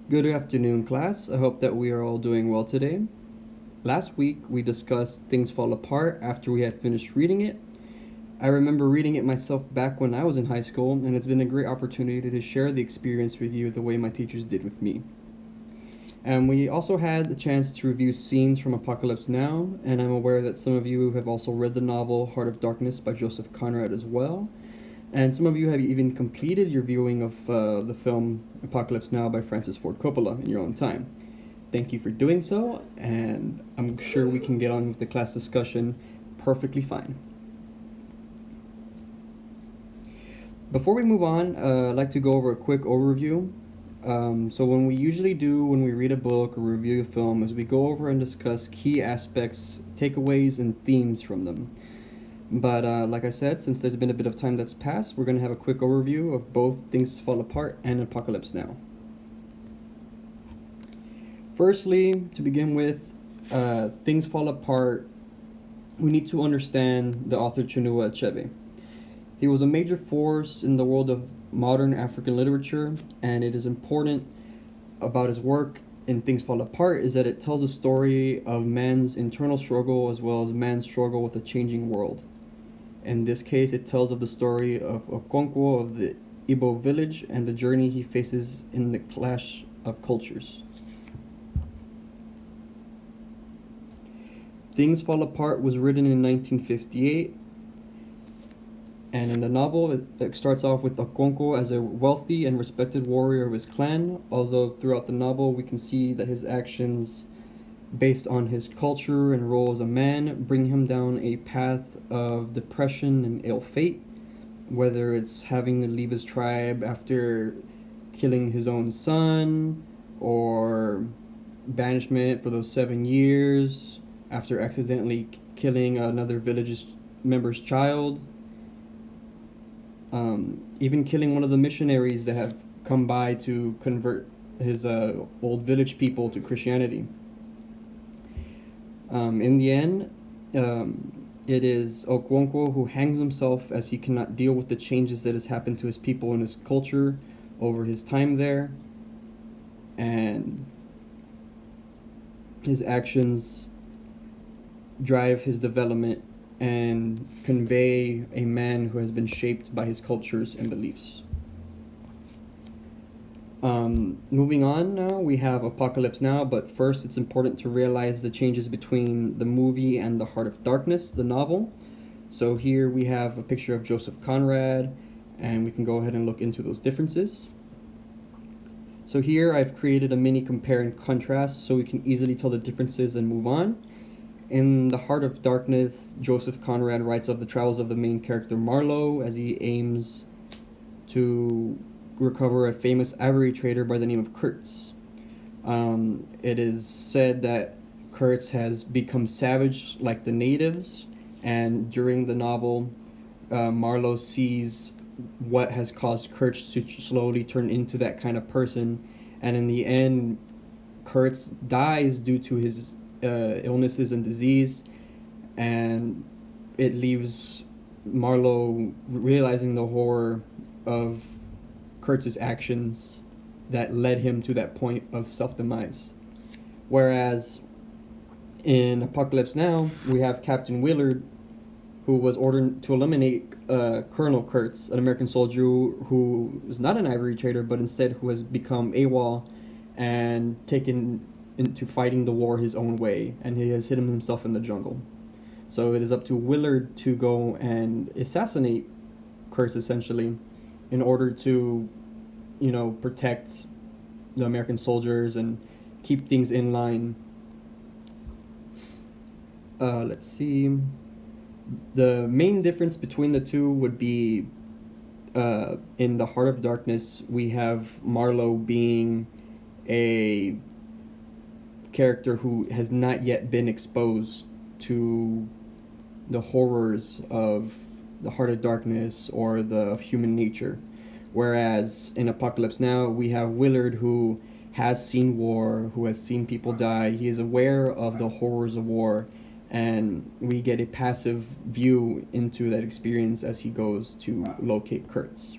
Good afternoon, class. I hope that we are all doing well today. Last week, we discussed Things Fall Apart after we had finished reading it. I remember reading it myself back when I was in high school, and it's been a great opportunity to share the experience with you the way my teachers did with me. And we also had the chance to review scenes from Apocalypse Now, and I'm aware that some of you have also read the novel Heart of Darkness by Joseph Conrad as well. And some of you have even completed your viewing of the film Apocalypse Now by Francis Ford Coppola in your own time. Thank you for doing so, and I'm sure we can get on with the class discussion perfectly fine. Before we move on, I'd like to go over a quick overview. So when we usually do when we read a book or review a film is we go over and discuss key aspects, takeaways, and themes from them. But like I said, since there's been a bit of time that's passed, we're going to have a quick overview of both Things Fall Apart and Apocalypse Now. Firstly, to begin with, Things Fall Apart, we need to understand the author Chinua Achebe. He was a major force in the world of modern African literature, and it is important about his work in Things Fall Apart is that it tells a story of man's internal struggle as well as man's struggle with a changing world. In this case, it tells of the story of Okonkwo of the Igbo village and the journey he faces in the clash of cultures. Things Fall Apart was written in 1958, and in the novel, it starts off with Okonkwo as a wealthy and respected warrior of his clan, although throughout the novel we can see that his actions based on his culture and role as a man bring him down a path of depression and ill fate, whether it's having to leave his tribe after killing his own son, or banishment for those 7 years after accidentally killing another village member's child, even killing one of the missionaries that have come by to convert his old village people to Christianity. In the end, it is Okonkwo who hangs himself as he cannot deal with the changes that has happened to his people and his culture over his time there, and his actions drive his development and convey a man who has been shaped by his cultures and beliefs. Moving on now, we have Apocalypse Now, but first it's important to realize the changes between the movie and The Heart of Darkness, the novel. So here we have a picture of Joseph Conrad, and we can go ahead and look into those differences. So here I've created a mini compare and contrast so we can easily tell the differences and move on. In The Heart of Darkness, Joseph Conrad writes of the travels of the main character Marlowe as he aims to recover a famous ivory trader by the name of Kurtz. It is said that Kurtz has become savage like the natives, and during the novel, Marlowe sees what has caused Kurtz to slowly turn into that kind of person, and in the end, Kurtz dies due to his illnesses and disease, and it leaves Marlowe realizing the horror of Kurtz's actions that led him to that point of self-demise. Whereas in Apocalypse Now, we have Captain Willard, who was ordered to eliminate Colonel Kurtz, an American soldier who is not an ivory trader, but instead who has become AWOL and taken into fighting the war his own way, and he has hidden himself in the jungle. So it is up to Willard to go and assassinate Kurtz, essentially, in order to, protect the American soldiers and keep things in line. Let's see. The main difference between the two would be in The Heart of Darkness, we have Marlowe being a character who has not yet been exposed to the horrors of the Heart of Darkness or the human nature. Whereas in Apocalypse Now, we have Willard who has seen war, who has seen people die. He is aware of the horrors of war, and we get a passive view into that experience as he goes to locate Kurtz.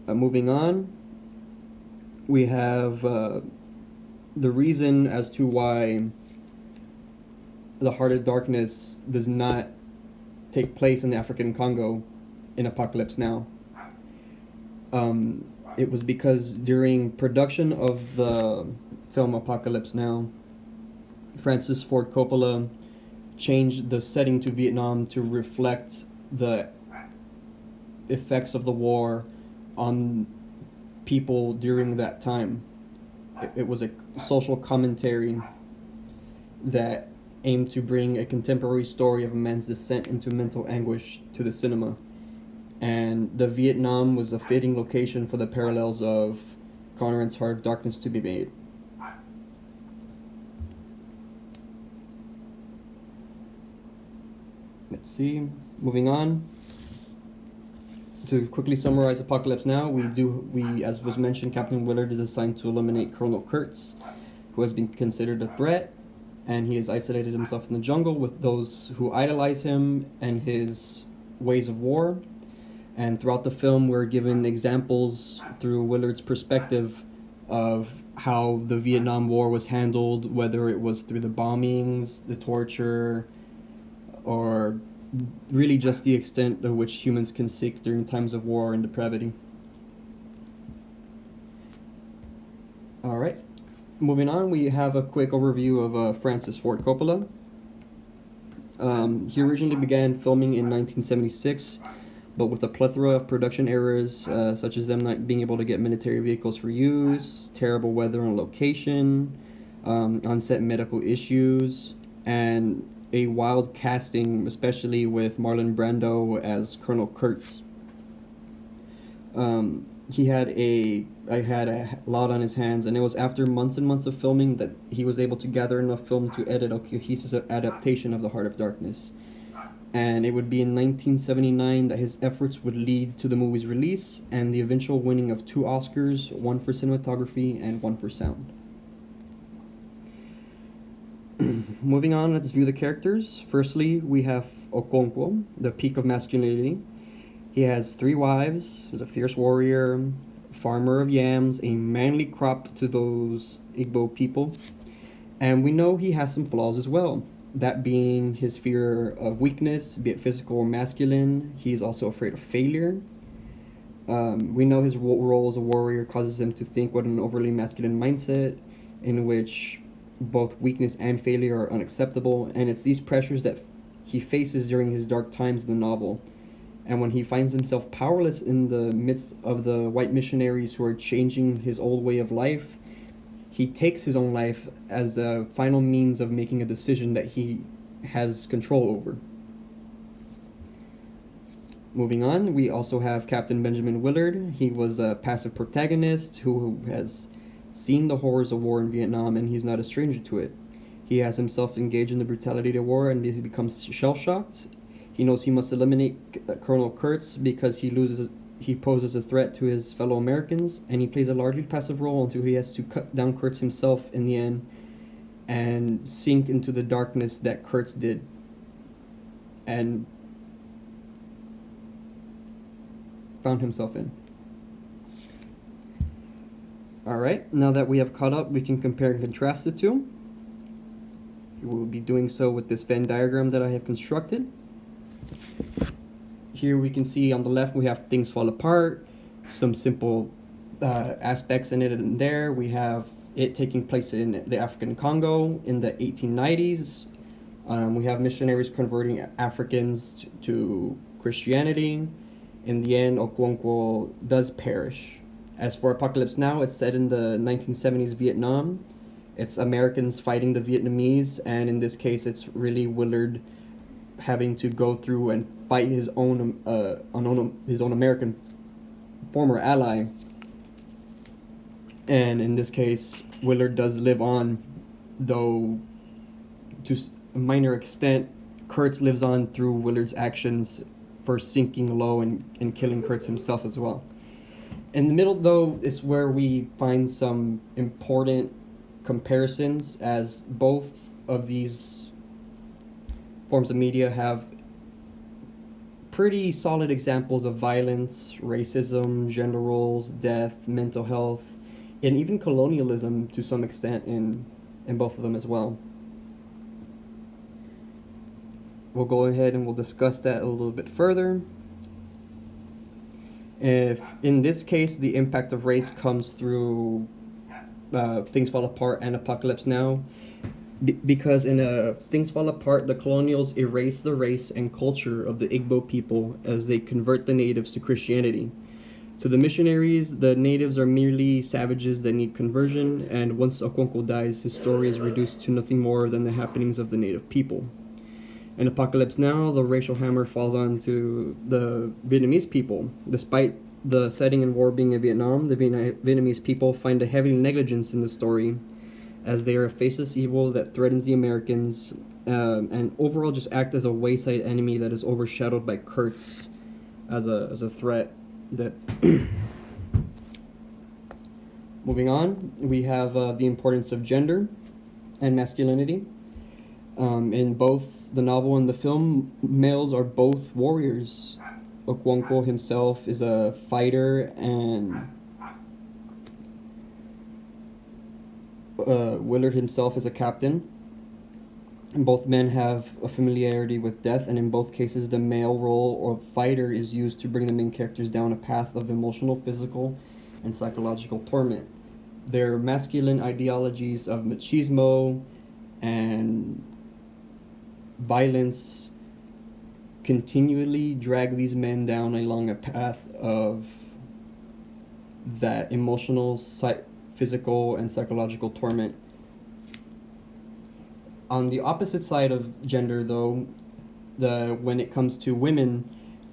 Moving on, we have the reason as to why the Heart of Darkness does not take place in the African Congo in Apocalypse Now. It was because during production of the film Apocalypse Now, Francis Ford Coppola changed the setting to Vietnam to reflect the effects of the war on people during that time. It was a social commentary that aimed to bring a contemporary story of a man's descent into mental anguish to the cinema. And the Vietnam was a fitting location for the parallels of Conrad's Heart of Darkness to be made. Let's see, moving on. To quickly summarize Apocalypse Now, we as was mentioned, Captain Willard is assigned to eliminate Colonel Kurtz, who has been considered a threat, and he has isolated himself in the jungle with those who idolize him and his ways of war. And throughout the film, we're given examples through Willard's perspective of how the Vietnam War was handled, whether it was through the bombings, the torture, or really just the extent to which humans can seek during times of war and depravity. Alright, moving on, we have a quick overview of Francis Ford Coppola. He originally began filming in 1976, but with a plethora of production errors, such as them not being able to get military vehicles for use, terrible weather on location, on-set medical issues, and a wild casting, especially with Marlon Brando as Colonel Kurtz. He had a lot on his hands, and it was after months and months of filming that he was able to gather enough film to edit a cohesive adaptation of The Heart of Darkness. And it would be in 1979 that his efforts would lead to the movie's release and the eventual winning of 2 Oscars, one for cinematography and one for sound. Moving on, let's view the characters. Firstly, we have Okonkwo, the peak of masculinity. He has 3 wives, is a fierce warrior, farmer of yams, a manly crop to those Igbo people. And we know he has some flaws as well. That being his fear of weakness, be it physical or masculine. He's also afraid of failure. We know his role as a warrior causes him to think with an overly masculine mindset, in which both weakness and failure are unacceptable, and it's these pressures that he faces during his dark times in the novel. And when he finds himself powerless in the midst of the white missionaries who are changing his old way of life, he takes his own life as a final means of making a decision that he has control over. Moving on, we also have Captain Benjamin Willard. He was a passive protagonist who has seen the horrors of war in Vietnam, and he's not a stranger to it. He has himself engaged in the brutality of the war, and he becomes shell-shocked. He knows he must eliminate Colonel Kurtz because he poses a threat to his fellow Americans, and he plays a largely passive role until he has to cut down Kurtz himself in the end and sink into the darkness that Kurtz did. And found himself in. Alright, now that we have caught up, we can compare and contrast the two. We will be doing so with this Venn diagram that I have constructed. Here we can see on the left we have things fall apart, some simple aspects in it and there. We have it taking place in the African Congo in the 1890s. We have missionaries converting Africans to Christianity. In the end, Okonkwo does perish. As for Apocalypse Now, it's set in the 1970s Vietnam. It's Americans fighting the Vietnamese, and in this case, it's really Willard having to go through and fight his own American former ally. And in this case, Willard does live on, though to a minor extent. Kurtz lives on through Willard's actions for sinking low and killing Kurtz himself as well. In the middle, though, is where we find some important comparisons, as both of these forms of media have pretty solid examples of violence, racism, gender roles, death, mental health, and even colonialism to some extent in both of them as well. We'll go ahead and we'll discuss that a little bit further. If in this case the impact of race comes through Things Fall Apart and Apocalypse Now, because in Things Fall Apart, the colonials erase the race and culture of the Igbo people as they convert the natives to Christianity. To the missionaries, the natives are merely savages that need conversion, and once Okonkwo dies, his story is reduced to nothing more than the happenings of the native people. In Apocalypse Now, the racial hammer falls onto the Vietnamese people. Despite the setting and war being in Vietnam, the Vietnamese people find a heavy negligence in the story, as they are a faceless evil that threatens the Americans, and overall just act as a wayside enemy that is overshadowed by Kurtz as a threat. That moving on, we have the importance of gender and masculinity. In both the novel and the film, males are both warriors. Okonkwo himself is a fighter, and Willard himself is a captain. And both men have a familiarity with death, and in both cases the male role or fighter is used to bring the main characters down a path of emotional, physical, and psychological torment. Their masculine ideologies of machismo and violence continually drag these men down along a path of that emotional, physical, and psychological torment. On the opposite side of gender, though, when it comes to women,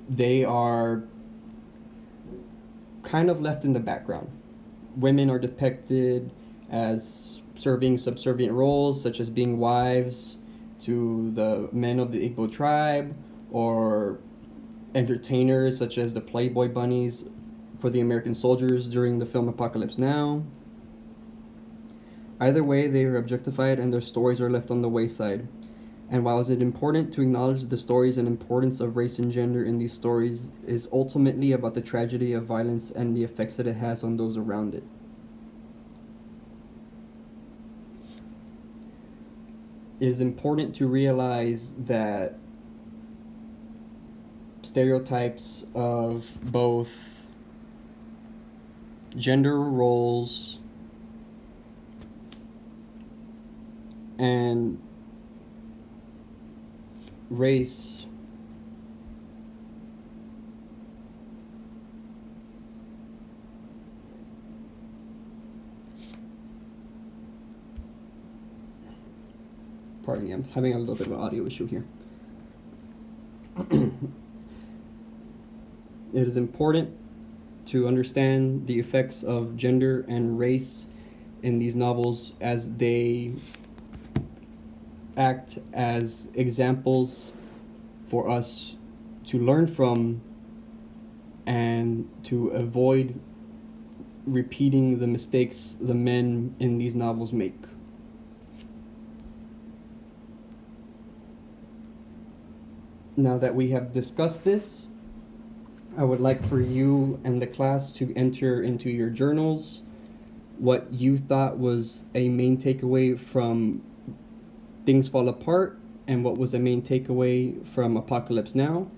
they are kind of left in the background. Women are depicted as serving subservient roles, such as being wives to the men of the Igbo tribe, or entertainers such as the Playboy bunnies for the American soldiers during the film Apocalypse Now. Either way, they are objectified and their stories are left on the wayside. And while it is important to acknowledge the stories and importance of race and gender in these stories, is ultimately about the tragedy of violence and the effects that it has on those around it. It is important to realize that stereotypes of both gender roles and race pardon me, I'm having a little bit of an audio issue here. It is important to understand the effects of gender and race in these novels as they act as examples for us to learn from and to avoid repeating the mistakes the men in these novels make. Now that we have discussed this, I would like for you and the class to enter into your journals what you thought was a main takeaway from Things Fall Apart and what was a main takeaway from Apocalypse Now,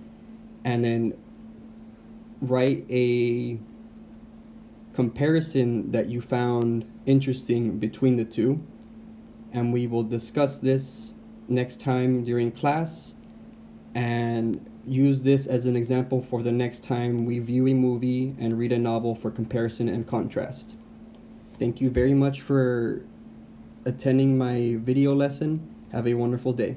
and then write a comparison that you found interesting between the two, and we will discuss this next time during class and use this as an example for the next time we view a movie and read a novel for comparison and contrast. Thank you very much for attending my video lesson. Have a wonderful day.